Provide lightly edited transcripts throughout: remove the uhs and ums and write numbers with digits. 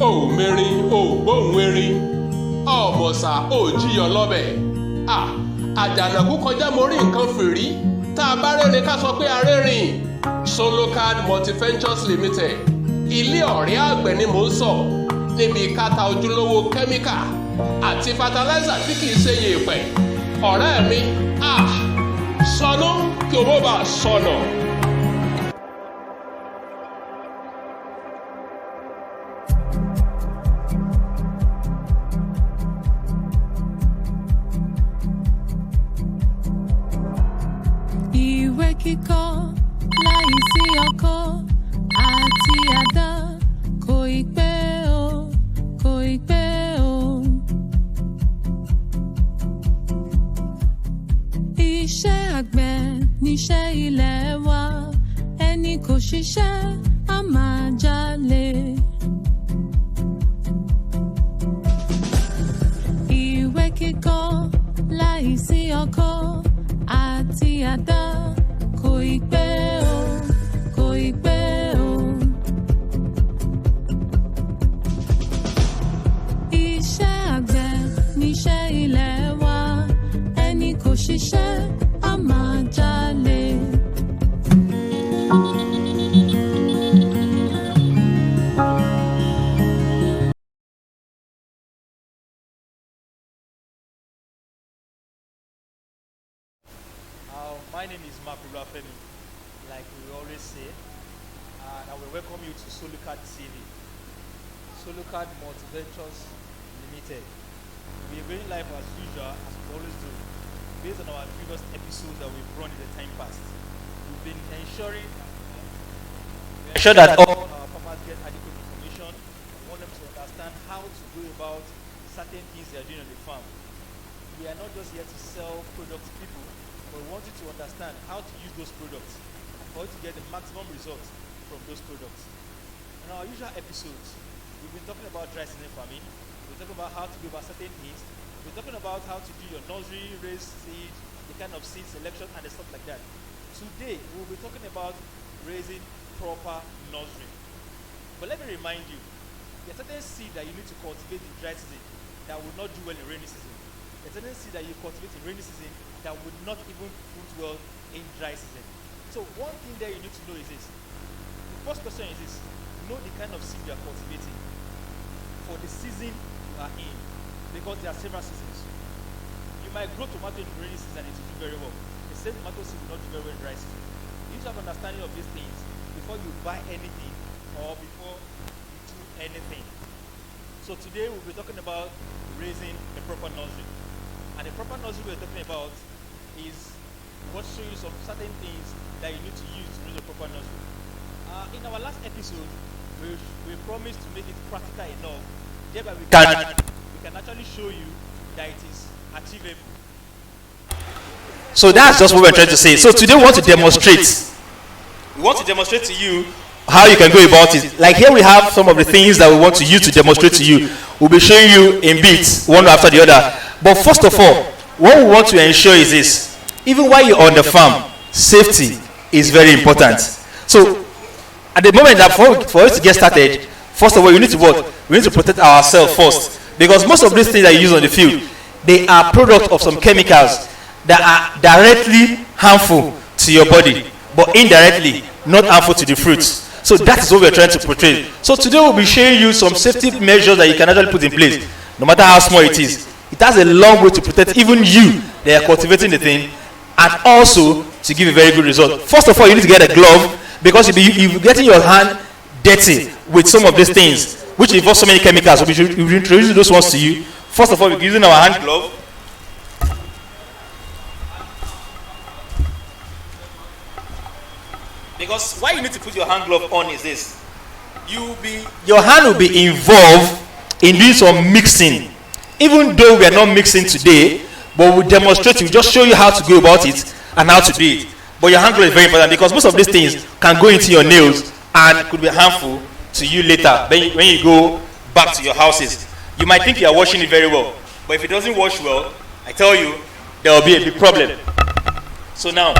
Oh Mary, oh bóun wérí ọmọọ̀sà ò jíyọ lọ́bẹ̀. Àjànàkú kọjá mo rí nǹkan fìrí tá a bá rẹ́rìn ká sọ pé a rẹ́rìn. Solocard Multiventures Limited ilé ọ̀rẹ́ àgbẹ̀ ni mò ń sọ níbi kátà ojúlówó kẹ́míkà àti fataláísà tí kìí ṣe yèèpẹ̀. Ọ̀rẹ́ mi sọnù kí owó bá sọnù. Ìwé kíkọ láìsí ọkọ àti àdá kò ì pẹ́ o, kò ì pẹ́ o. Iṣẹ́ àgbẹ̀ níṣẹ́ ilẹ̀ wa, ẹni kò ṣiṣẹ́ á máa jalè. Ìwé kíkọ láìsí ọkọ àti àdá kò ì pẹ́ o, kò ì pẹ́ o. Iṣẹ́ àgbẹ̀ níṣẹ́ ilẹ̀ wa, ẹni kò ṣiṣẹ́ á máa jalè. My name is Mark Urafemi, like we always say, and I will welcome you to Solocard TV, Solocard Multiventures Limited. We are going live as usual, as we always do, based on our previous episodes that we've run in the time past. We've been ensuring that all our farmers get adequate information. We want them to understand how to go about certain things they are doing on the farm. We are not just here to sell products to people, but we want you to understand how to use those products and for you to get the maximum results from those products. In our usual episodes, we've been talking about dry season farming. We're talking about how to go about certain things. We're talking about how to do your nursery, raise seed, the kind of seed selection and the stuff like that. Today, we'll be talking about raising proper nursery. But let me remind you, there's certain seed that you need to cultivate in dry season that will not do well in rainy season. There's certain seed that you cultivate in rainy season that would not even fruit well in dry season. So one thing that you need to know is this. The first question is this. Know the kind of seed you are cultivating for the season you are in, because there are several seasons. You might grow tomato in rainy season and it will do very well. The same tomato seed will not do very well in dry season. You need to have understanding of these things before you buy anything or before you do anything. So today we'll be talking about raising a proper nursery. And the proper nursery we're talking about is what show you some certain things that you need to use to raise a proper nursery. In our last episode, we promised to make it practical enough, thereby we can actually show you that it is achievable. So that's just what we're trying to say. So today we want to demonstrate. We want to demonstrate to you how you can go about it. Like here we have some of the things that we want to use to demonstrate to you. We'll be showing you in bits, one after the other. But first of all, what we want to ensure is this. Even while you're on the farm, safety is very important. So at the moment that for us to get started, first of all, you need to what? We need to protect ourselves first. Because most of these things that you use on the field, they are products of some chemicals that are directly harmful to your body, but indirectly not harmful to the fruits. So that is what we're trying to portray. So today we'll be showing you some safety measures that you can actually put in place, no matter how small it is. It has a long way to protect even you that are cultivating the thing, and also to give a very good result. First of all, you need to get a glove, because you'll be getting your hand dirty with some of these things, which involve so many chemicals. So we should introduce those ones to you. First of all, we're using our hand glove. Because why you need to put your hand glove on is this. Your hand will be involved in doing some mixing. Even though we are not mixing today, but we'll demonstrate, we'll just show you how to go about it and how to do it. But your hand glove is very important, because most of these things can go into your nails and could be harmful to you later when you go back to your houses. You might think you are washing it very well, but if it doesn't wash well, I tell you, there will be a big problem. So now,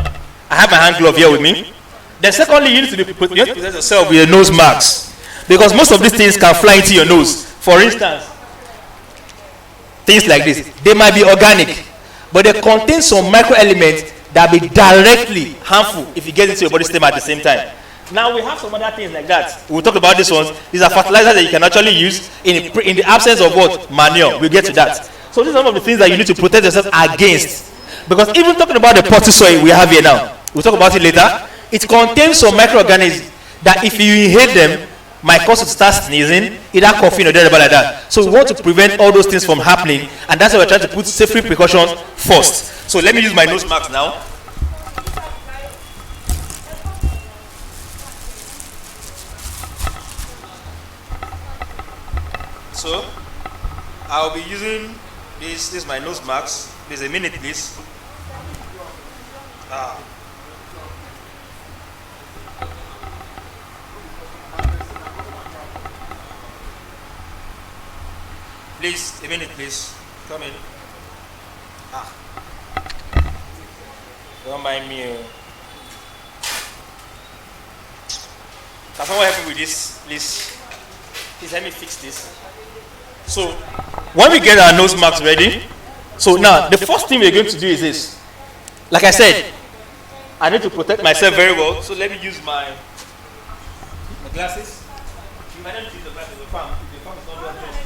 I have my hand glove here with me. Then secondly, you need to protect yourself with your nose marks. because most of these things can fly into your nose. For instance, things like this, they might be organic, but they contain some microelements that be directly harmful if you get into your body system at the same time. Now we have some other things like that. We'll talk about these ones. These are fertilizers that you can actually use in the absence of what? Manure. We'll get to that. So these are some of the things that you need to protect yourself against. Because even talking about the potty soil we have here now, we'll talk about it later. It contains some microorganisms that if you inhale them, might cause you to start sneezing, either coughing or anything like that. So we want to prevent all those things from happening, and that's why we're trying to put safety precautions first. So let me use my nose mask now. So I'll be using this is my nose mask. Please a minute, please. Please, a minute, please. Come in. Don't mind me. Can someone help me with this, please? Please help me fix this. So, when we get our nose marks ready, so now the first thing we're going to do is this. Like I said, I need to protect myself very well. So let me use my glasses. You might not use the glasses, the farm is not well dressed.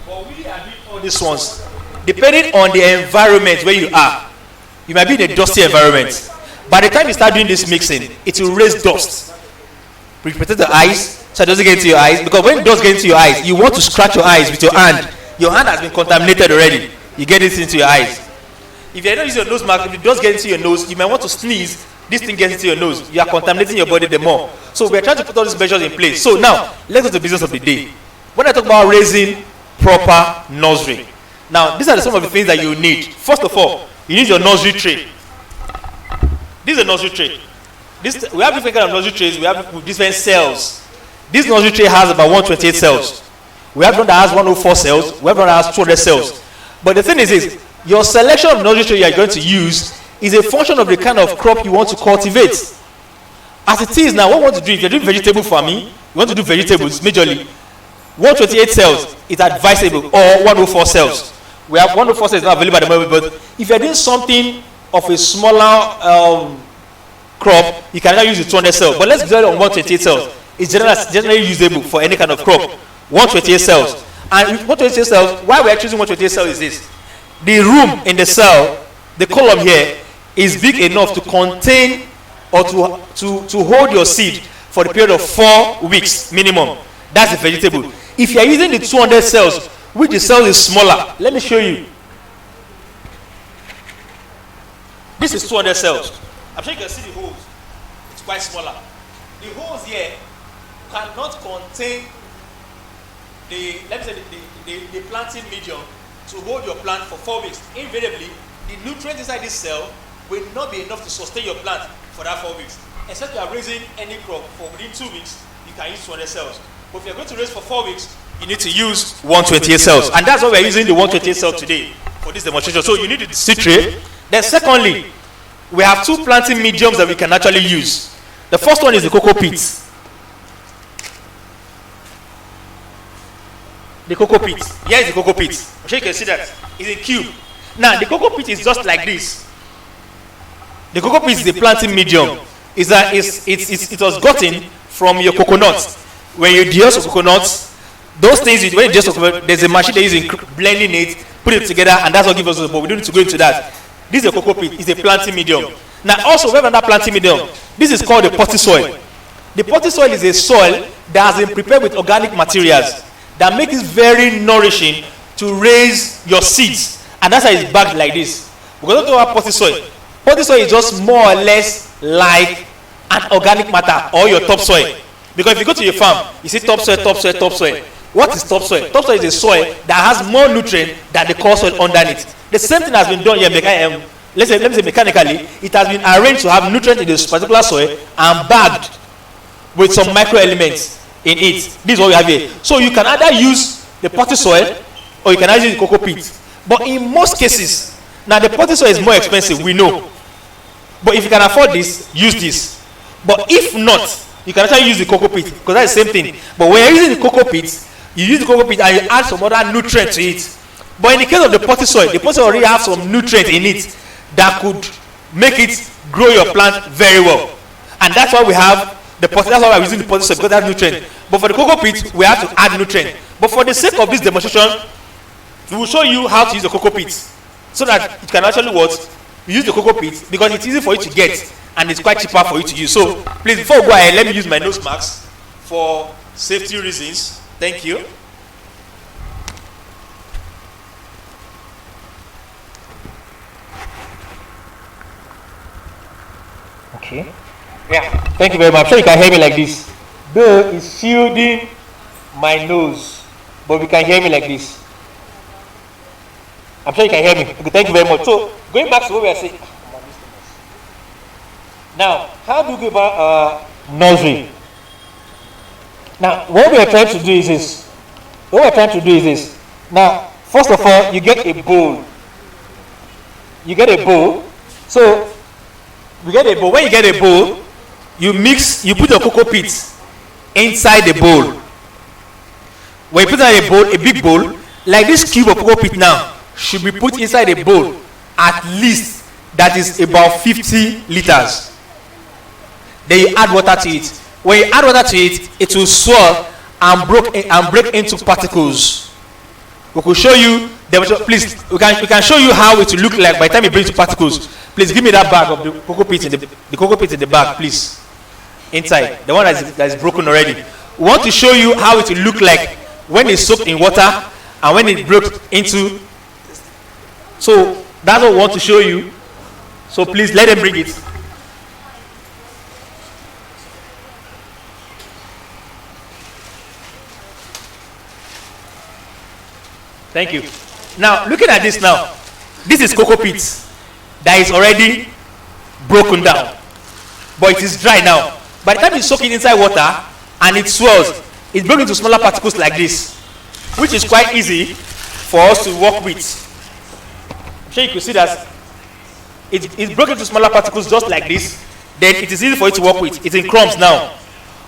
But we are doing all these ones depending on the environment where you are. You might be in a dusty environment. By the time you start doing this mixing, it will raise dust. We protect the eyes so it doesn't get into your eyes. Because when it does get into your eyes, you want to scratch your eyes with your hand. Your hand has been contaminated already. You get it into your eyes. If you're not using your nose mask, if it does get into your nose, you might want to sneeze. This thing gets into your nose. You are contaminating your body the more. So we're trying to put all these measures in place. So now, let's go to the business of the day. When I talk about raising proper nursery, now these are some of the things that you need. First of all, you need your nursery tray. This is a nursery tray. We have different kind of nursery trays. We have different cells. This nursery tray has about 128 cells. We have one that has 104 cells. We have one that has 200 cells. But the thing is your selection of nursery tray you are going to use is a function of the kind of crop you want to cultivate. As it is now, what we want to do, if you're doing vegetable farming, you want to do vegetables majorly, 128 cells is advisable, or 104 cells. We have 104 cells not available at the moment, but if you're doing something of a smaller crop, you can now use the 200 cells. But let's go on 128 cells. It's generally usable for any kind of crop. 128 cells. And with 128 cells, why we are choosing 128 cells is this. The room in the cell, the column here, is big enough to contain or to hold your seed for the period of 4 weeks minimum. That's the vegetable. If you are using the 200 cells, which the cell is smaller, let me show you. This is 200 cells. I'm sure you can see the holes. It's quite smaller. The holes here cannot contain the planting medium to hold your plant for 4 weeks. Invariably, the nutrients inside this cell will not be enough to sustain your plant for that 4 weeks. Except you are raising any crop for within 2 weeks, you can use 200 cells. But if you're going to raise for 4 weeks, you need to use 128 cells. And that's why we're using the 128 cell today for this demonstration. So you need the seed tray. Then secondly, we have 2 planting mediums that we can actually use. The first one is the cocoa pit. The cocoa pit. Here is the cocoa pit. I'm sure you can see that. It's a cube. Now, the cocoa pit is just like this. The cocoa pit is the planting medium. It was gotten from your coconut. When you deose coconuts, those things, when you deose coconut, there's a machine that is blending it, put it together, and that's what gives us the. But we don't need to go into that. This is a cocoa pit. It's a planting medium. Now, also, we have another planting medium. This is called the potty soil. The potty soil is a soil that has been prepared with organic materials that make it very nourishing to raise your seeds. And that's why it's bagged like this. We're going to talk about potty soil. Potty soil is just more or less like an organic matter or your topsoil. Because if you go to your farm, you see topsoil, topsoil, topsoil. What is topsoil? Topsoil is a soil that has more nutrient than the core soil underneath. The same thing has been done here, let me say mechanically. It has been arranged to have nutrient in this particular soil and bagged with some microelements in it. This is what we have here. So you can either use the potty soil or you can either use the cocoa pit. But in most cases, now the potty soil is more expensive, we know. But if you can afford this, use this. But if not, you can actually use the cocoa pit because that's the same thing. But when you're using the cocoa pit, you use the cocoa pit and you add some other nutrient to it. But in the case of the potting soil already have some nutrient in it that could make it grow your plant very well. And that's why we have the potting. That's why we're using the potting soil, because that's nutrient. But for the cocoa pit, we have to add nutrient. But for the sake of this demonstration, we will show you how to use the cocoa pit so that it can actually what? Use the cocoa pit because it's easy for you to get and it's quite cheaper for you to use. So please, before we go ahead, let me use my nose mask for safety reasons. Thank you. Okay. Yeah. Thank you very much. I'm sure you can hear me like this. Though it's shielding my nose, but we can hear me like this. I'm sure you can hear me. Okay, thank you very much. So going back to what we are saying. Now, how do we go about nursery? Now, what we are trying to do is this. Now, first of all, you get a bowl. So, you get a bowl. When you get a bowl, you put your cocoa pit inside the bowl. When you put in a bowl, a big bowl, like this cube of cocoa pit now, should be put inside a bowl at least that is about 50 liters. Then you add water to it. When you add water to it, it will swell and break into particles. We could show you. Please, we can show you how it will look like by the time you bring it to particles. Please give me that bag of the cocoa pit in the bag, please. Inside, the one that is broken already. We want to show you how it will look like when it's soaked in water and when it broke into. So that's what we want to show you. So please let them bring it. Thank you. Now, looking at this now, this is cocoa pit that is already broken down, but it is dry now. By the time you soak it inside water and it swells, it breaks into smaller particles like this, which is quite easy for us to work with. I'm sure you can see that it's broken into smaller particles just like this. Then it is easy for you to work with. It's in crumbs now.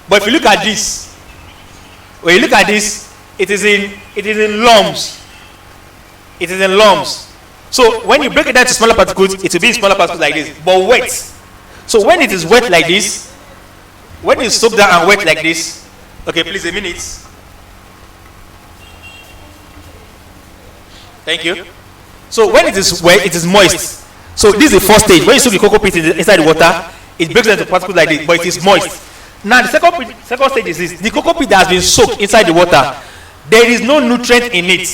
But if you look at this, when you look at this, it is in lumps. It is in lumps. So when you break it down to smaller particles, it will be in smaller particles like this, but wet. So when it is wet like this, when it's soaked down and wet like this, okay, please a minute. Thank you. So when it is wet, it is moist. So this is the first stage. When you soak the cocoa pit inside the water, it breaks down into particles like this, but it is moist. Now the second stage is this: the cocoa pit that has been soaked inside the water, there is no nutrient in it.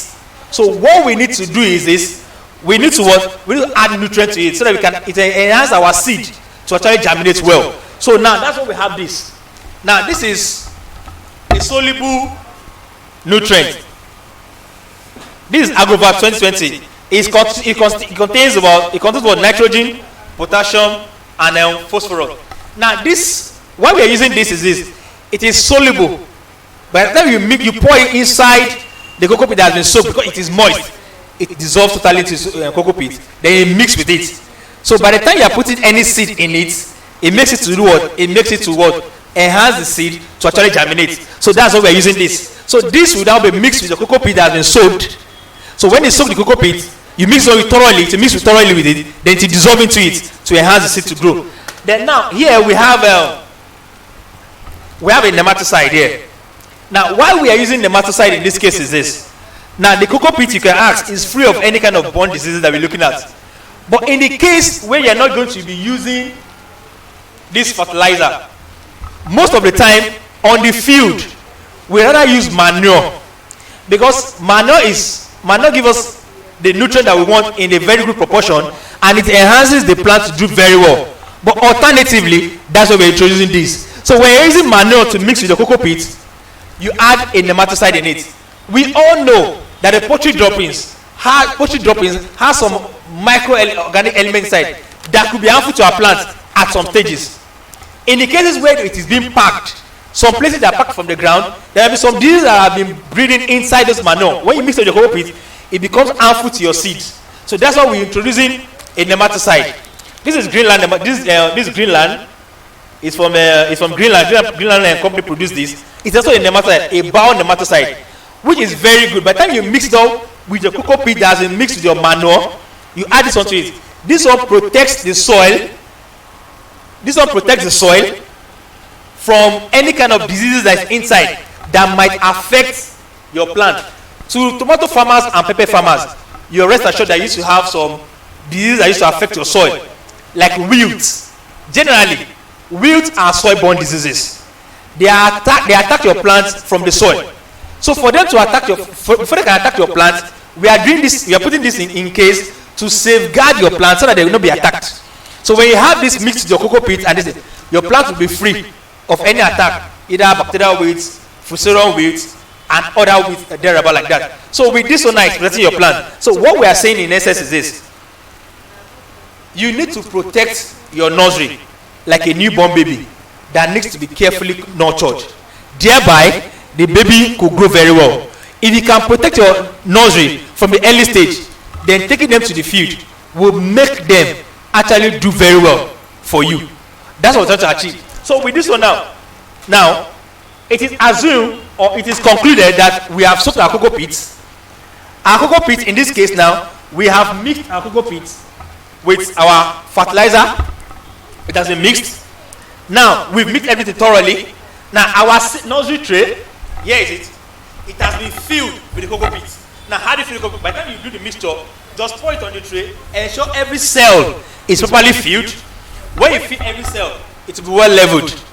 So what we need to do is this: we need to add nutrient to it so that it enhance our seed to actually germinate well. So now that's what we have this. Now this is a soluble nutrient. This is Agrovat 2020. It contains about nitrogen, potassium, and phosphorus. Now this, why we are using this is this: it is soluble. By the time you pour it inside the cocoa pit that has been soaked, because it is moist, it dissolves totally into cocoa pit. Then it mix with it. So by the time you are putting any seed in it, it makes it to do what? It makes it to what? Enhance the seed to actually germinate. So that's why we are using this. So this will now be mixed with the cocoa pit that has been soaked. So when you soak the cocoa pit, you mix it thoroughly with it, then to dissolve into it to enhance the seed to grow. Then now here we have a nematicide here. Now, why we are using nematicide in this case is this. Now, the cocoa pit, you can ask, is free of any kind of borne diseases that we're looking at. But in the case where you're not going to be using this fertilizer, most of the time on the field, we rather use manure. Because manure gives us the nutrient that we want in a very good proportion, and it enhances the plant to do very well. But alternatively, that's why we're introducing this. So when you're using manure to mix with the cocoa pit, you add a nematicide in it. We all know that the poultry droppings has some microorganic elements inside that could be harmful to our plants at some stages. In the cases where it is being packed, some places that are packed from the ground, there will be some diseases that have been breeding inside this manure. When you mix it with the cocoa pit, it becomes harmful to your seeds. So that's why we're introducing a nematicide. This is Greenland. This is Greenland. It's from Greenland. Greenland company produced this. It's also a nematicide, a bound nematicide, which is very good. By the time you mix it up with your cocoa peat that has been mixed with your manure, you add this onto it. This one protects the soil. This one protects the soil from any kind of diseases that is inside that might affect your plant. To tomato farmers and pepper farmers, you rest assured that you used to have some diseases that used to affect your soil, like wilt. Generally, wilt are soil-borne diseases. They attack your plants from the soil. So for them to attack before they can attack your plant, we are doing this. We are putting this in case to safeguard your plant so that they will not be attacked. So when you have this mixed with your cocoa peat and this, your plant will be free of any attack, either bacterial wilt, fusarium wilt, and other wilt thereabout like that. So with this one, now it's protecting your plant. So what we are saying in essence is this: you need to protect your nursery like a newborn baby that needs to be carefully nurtured. Thereby, the baby could grow very well. If you can protect your nursery from the early stage, then taking them to the field will make them actually do very well for you. That's what we're trying to achieve. So with this one now it is assumed or it is concluded that we have soaked our cocoa peat. Our cocoa peat, in this case now, we have mixed our cocoa peat with our fertilizer. It has been mixed. Now we've mixed everything thoroughly. Now our nursery tray, here is it. It has been filled with the cocoa peat. Now how do you fill the cocoa peat? By the time you do the mixture, just pour it on the tray, ensure every cell is properly filled. When you fill every cell, it will be well leveled.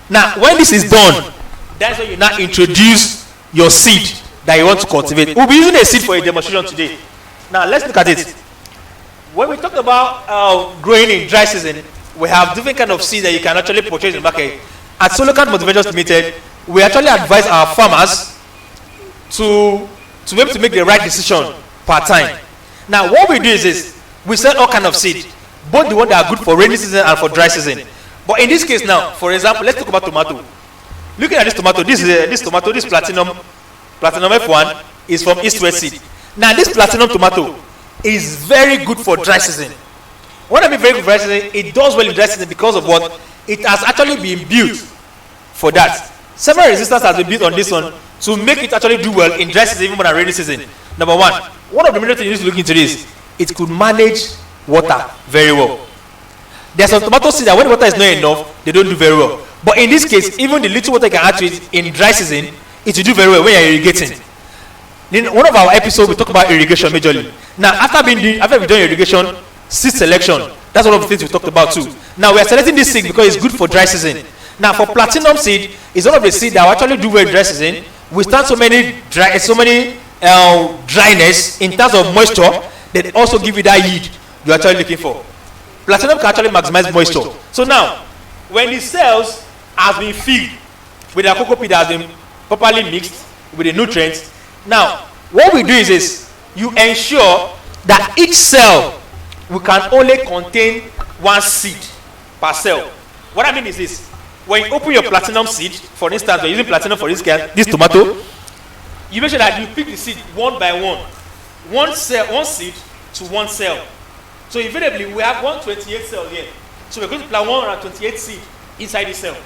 Now when this is done, that's when you now introduce your seed that you want to cultivate. We'll be using a seed for a demonstration today. Now let's look at it. When we talk about growing in dry season, we have different kind of seeds that you can actually purchase in the market. At Solocat Multiventures Limited, we actually advise our farmers to be able to make the right decision per time. Now what we do is this: we sell all kind of seed, both the ones that are good for rainy season and for dry season. But in this case now, for example, let's talk about tomato. Looking at this tomato, this platinum F1 is from East West Seed. Now this platinum tomato is very good for dry season. What I mean very good for dry season, it does well in dry season because of what? It has actually been built for that. Several resistors has been built on this one to make it actually do well in dry season, even more than rainy season. Number one of the major things you need to look into this, it could manage water very well. There are some tomato seeds that when water is not enough, they don't do very well. But in this case, even the little water you can add to it in dry season, it will do very well when you are irrigating. In one of our episodes, we talk about irrigation majorly. Now, after we've done irrigation, seed selection, that's one of the things we talked about too. Now, we are selecting this seed because it's good for dry season. Now, for platinum seed, it's one of the seeds that will actually do well in dry season. We stand so many dryness in terms of moisture, that also give you that yield you're actually looking for. Platinum can actually maximize moisture. So now, when the cells has been filled with the cocoa peat that has been properly mixed with the nutrients, now what we do is this: you ensure that each cell we can only contain one seed per cell. What I mean is this: when you open your platinum seed, for instance, we're using platinum for this tomato, you make sure that you pick the seed one by one seed to one cell. So invariably we have 128 cells here. So we're going to plant 128 seed inside the cell.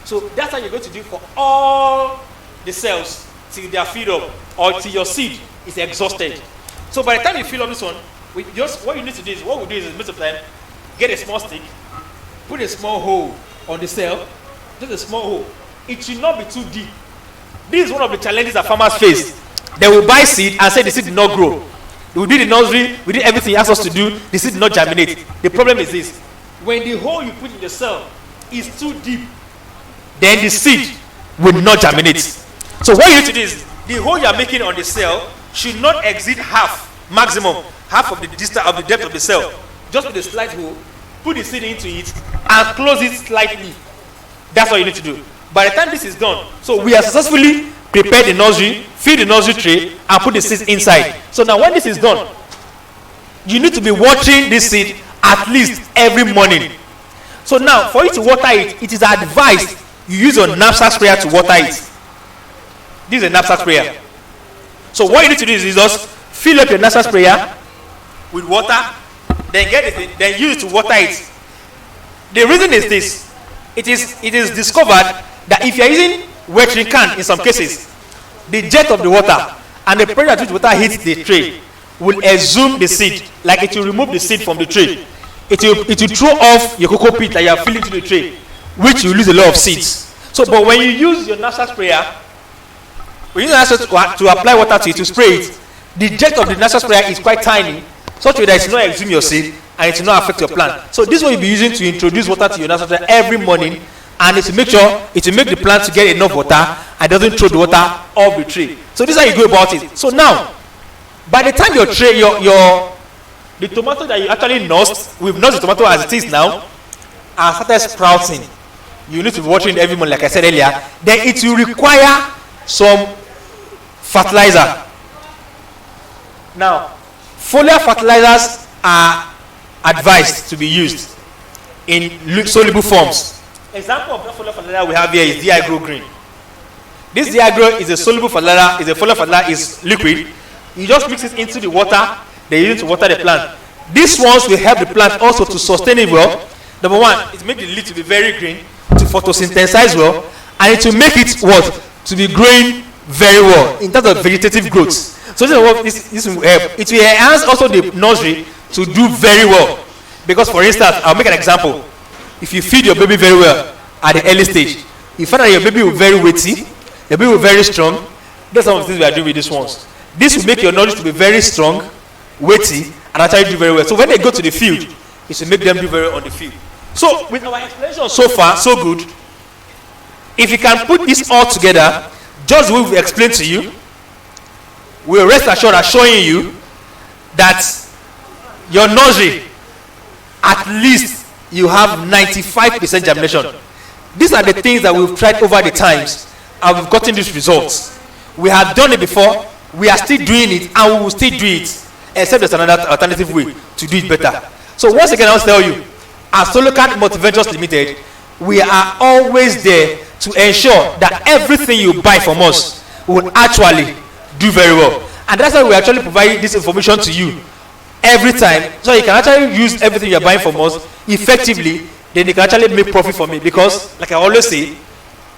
So that's how you're going to do for all the cells till they are filled up or till your seed is exhausted. So by the time you fill up this one, what you need to do is, what we do is most of the time, get a small stick, put a small hole on the cell, just a small hole. It should not be too deep. This is one of the challenges that farmers face. They will buy seed and say the seed did not grow. We did the nursery, we did everything he asked us to do, the seed did not germinate. The problem is this: when the hole you put in the cell is too deep, then the seed will not germinate. So what you need to do is, the hole you are making on the cell should not exceed maximum half of the distance of the depth of the cell. Just with a slight hole, put the seed into it and close it slightly. That's what you need to do. By the time this is done, so we have successfully prepared the nursery, fill the nursery tray, and put the seeds inside. So now when this is done, you need to be watering this seed at least every morning. So now for you to water it, it is advised you use your knapsack sprayer to water it. This is a knapsack sprayer. So what you need to do is just fill up your knapsack sprayer with water, then get it, then use it to water it. The reason is this: it is discovered that if you are using watering can in some cases, the jet of the water and the pressure at which water hits the tray will exhume the seed, like it will remove the seed from the tray. It will throw off your cocoa peat that you are filling to the tray, which you lose a lot of seeds. So, but when you use your nursery sprayer, when you use nursery to apply water to it, to spray it, the jet of the nursery sprayer is quite tiny, such that it will not exhume your seed and it will not affect your plant. So this is what you'll be using to introduce water to your nursery sprayer every morning, and it will make sure it will make the plant to get enough water and doesn't throw the water off the tree. So this is how you go about it. So now, by the time your tray, the tomato that you actually nursed, we've nursed the tomato as it is now, and started sprouting. You need to be watering every morning, like I said earlier. Then it will require some fertilizer. Now, foliar fertilizers are advised to be used in soluble forms. Example of the foliar fertilizer we have here is Diagro Green. This Diagro is a soluble fertilizer, is a foliar fertilizer, is liquid. You just mix it into the water, they use it to water the plant. These ones will help the plant also to sustain it well. Number one, it makes the leaf to be very green, to photosynthesize well, and it will make it what? To be growing very well in terms of vegetative growth. So this will help. It will enhance also the nursery to do very well. Because for instance, I'll make an example. If you feed your baby very well at the early stage, you find that your baby will be very weighty, your baby will be very strong. That's some of the things we are doing with these ones. This will make your nursery to be very strong, weighty, and actually do very well. So when they go to the field, it will make them do very well on the field. So with our explanation so far, so good. If you can put this all together, just what we've explained to you, we'll rest assured assuring you that your nursery, at least you have 95% germination. These are the things that we've tried over the times, and we've gotten these results. We have done it before, we are still doing it, and we will still do it, except there's another alternative way to do it better. So once again, I'll tell you, as Solocard Multiventures Limited, we are always there to ensure that everything you buy from us will actually do very well. And that's why we actually provide this information to you every time, so you can actually use everything you're buying from us effectively. Then you can actually make profit from it, because like I always say,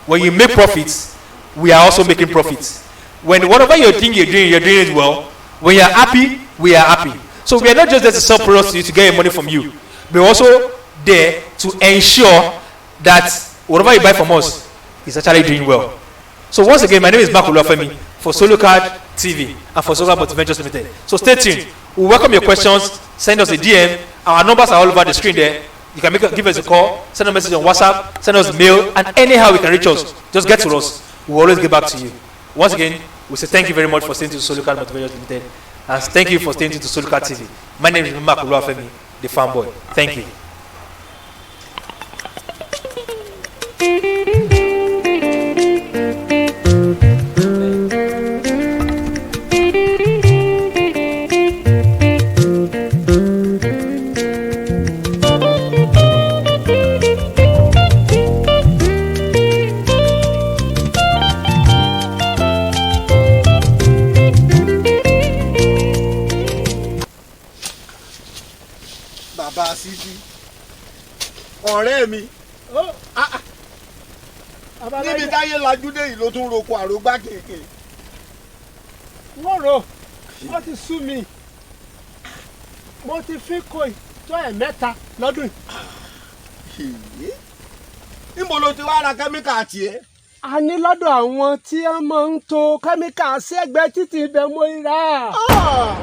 when you make profits, we are also making profits. When whatever you think you're doing it well. When you're happy, we are happy. So we are not just there to sell products to you to get your money from you. We're also there to ensure that whatever you buy from us is actually doing well. So once again, my name is Mark Olufemi for Solocard TV and for Solocard Multiventures Limited. So stay tuned. We welcome your questions. Send us a DM. Our numbers are all over the screen there. You can give us a call, send a message on WhatsApp, send us a mail, and anyhow we can reach us. Just get to us. We'll always get back to you. Once again, we say thank you very much for staying to Solocard Multiventures Limited, and thank you for staying to Solocard TV. My name is Mark Olufemi, the farm boy. Thank you. Bàbá Sídí, ọ̀rẹ́ mi, níbi táyé lajú dé yìí ló tún roko àrògbá kéèké. Wọ́n rò wọ́n ti sú mi, mo ti fi kó ìjọ ẹ̀ mẹ́ta lọ́dún yìí. Níbo ló ti wá ra kẹ́míkà tiẹ̀? A ní lọ́dọ̀ àwọn tí wọ́n máa ń to kẹ́míkà sí ẹgbẹ́ títì ibẹ̀ mo rà.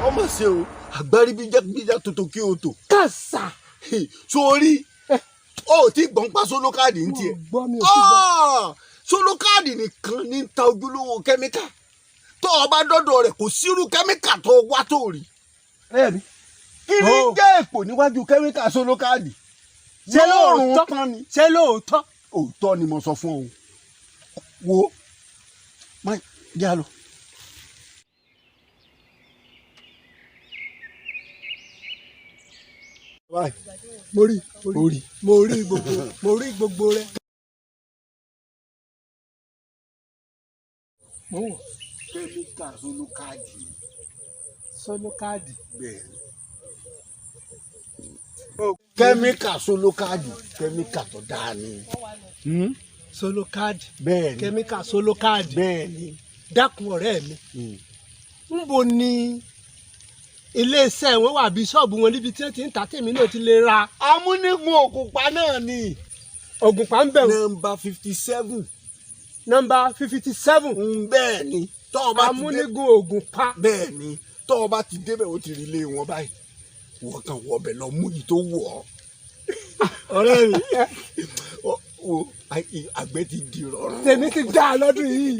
Ọmọ ṣe o, àgbárí bíjà tuntun kí o tò. Kàṣà. Sórí, o ti gbọ́n pa Solocard ń tiẹ̀. Gbọ́ mi ò ti gbọ́. Solocard nìkan ní ta ojúlówó kẹ́míkà. Tó o bá dọ́dọ̀ rẹ̀ kò sírú kẹ́míkà tó wá tó rí. Ẹ̀rí. Kí ni jẹ́ èpò níwájú kẹ́míkà Solocard? Ṣé lóòótọ́? Ṣé lóòótọ́? Òótọ́ ni mo sọ fún ọ. Wo, má jẹ́ àlọ́. Mo rí gbogbo rẹ̀. Kẹ́míkà Solocard. Solocard. Bẹ́ẹ̀. kẹ́míkà sólókáàdì kẹ́míkà tó dáa ni. solokadi bẹ́ẹ̀ ni kẹ́míkà solokadi bẹ́ẹ̀ ni. dákun ọ̀rẹ́ mi níbo ni iléeṣẹ́ wọn wà bí ṣọ́ọ̀bù wọn níbi tí wọ́n ti ń ta tèmi náà ti lè ra amúnigun òkùnpá náà ni. ògùnpá ń bẹ̀rù nọ́mbà 57. nọ́mbà 57 bẹ́ẹ̀ ni tọ́ ọ bá ti dé amúnigun ògùnpá bẹ́ẹ̀ ni tọ́ ọ bá ti débẹ̀ ó ti rí ilé wọn báyìí wọ́n kàn wọ ọbẹ̀ lọ mú yìí tó wù ọ́. ọ̀rẹ́ mi àgbẹ̀ ti di rọrùn. tèmi ti dá a lọ́dún yìí